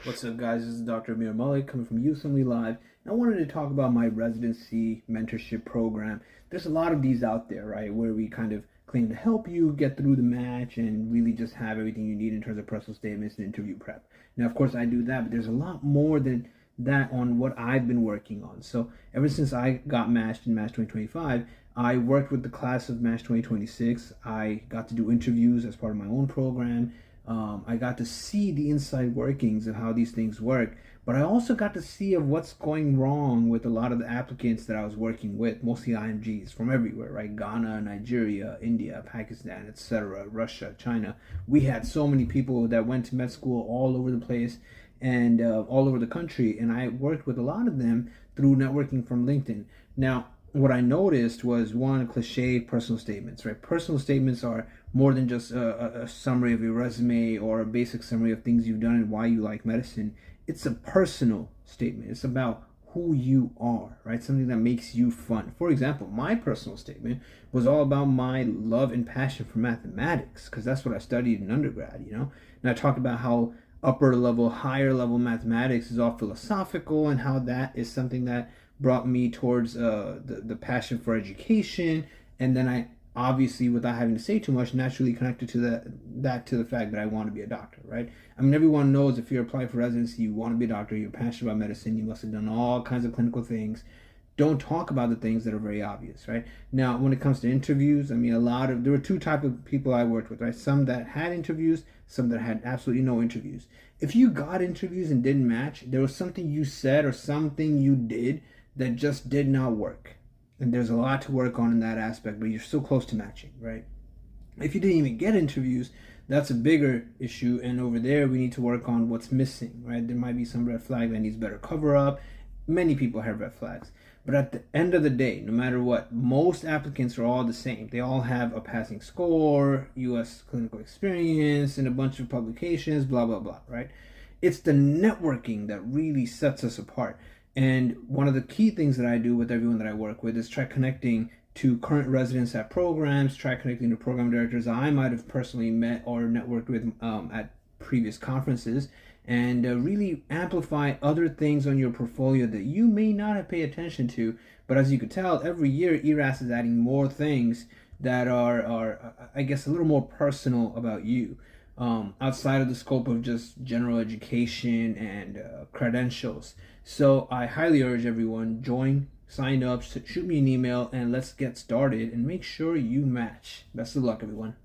What's up, guys? This is Dr. Amir Malik coming from Youth Only Live. And I wanted to talk about my residency mentorship program. There's a lot of these out there, right, where we kind of claim to help you get through the match and really just have everything you need in terms of personal statements and interview prep. Now, of course, I do that, but there's a lot more than that on what I've been working on. So ever since I got matched in Match 2025, I worked with the class of Match 2026. I got to do interviews as part of my own program. I got to see the inside workings of how these things work, but I also got to see of what's going wrong with a lot of the applicants that I was working with, mostly IMGs from everywhere, right? Ghana, Nigeria, India, Pakistan, etc., Russia, China. We had so many people that went to med school all over the place and all over the country, and I worked with a lot of them through networking from LinkedIn. Now, what I noticed was one, cliche personal statements, right? Personal statements are more than just a summary of your resume or a basic summary of things you've done and why you like medicine. It's a personal statement. It's about who you are, right? Something that makes you fun. For example, my personal statement was all about my love and passion for mathematics, because that's what I studied in undergrad, And I talked about how upper level, higher level mathematics is all philosophical and how that is something that brought me towards the passion for education. And then I obviously, without having to say too much, naturally connected to that to the fact that I want to be a doctor, right? I mean, everyone knows if you're applying for residency, you want to be a doctor, you're passionate about medicine, you must have done all kinds of clinical things. Don't talk about the things that are very obvious, right? Now, when it comes to interviews, I mean, there were two types of people I worked with, right? Some that had interviews, some that had absolutely no interviews. If you got interviews and didn't match, there was something you said or something you did that just did not work. And there's a lot to work on in that aspect, but you're still close to matching, right? If you didn't even get interviews, that's a bigger issue. And over there, we need to work on what's missing, right? There might be some red flag that needs better cover up. Many people have red flags. But at the end of the day, no matter what, most applicants are all the same. They all have a passing score, US clinical experience, and a bunch of publications, blah, blah, blah, right? It's the networking that really sets us apart. And one of the key things that I do with everyone that I work with is try connecting to current residents at programs, try connecting to program directors I might have personally met or networked with at previous conferences, and really amplify other things on your portfolio that you may not have paid attention to. But as you could tell, every year ERAS is adding more things that are I guess, a little more personal about you. Outside of the scope of just general education and credentials. So I highly urge everyone, join, sign up, shoot me an email, and let's get started and make sure you match. Best of luck, everyone.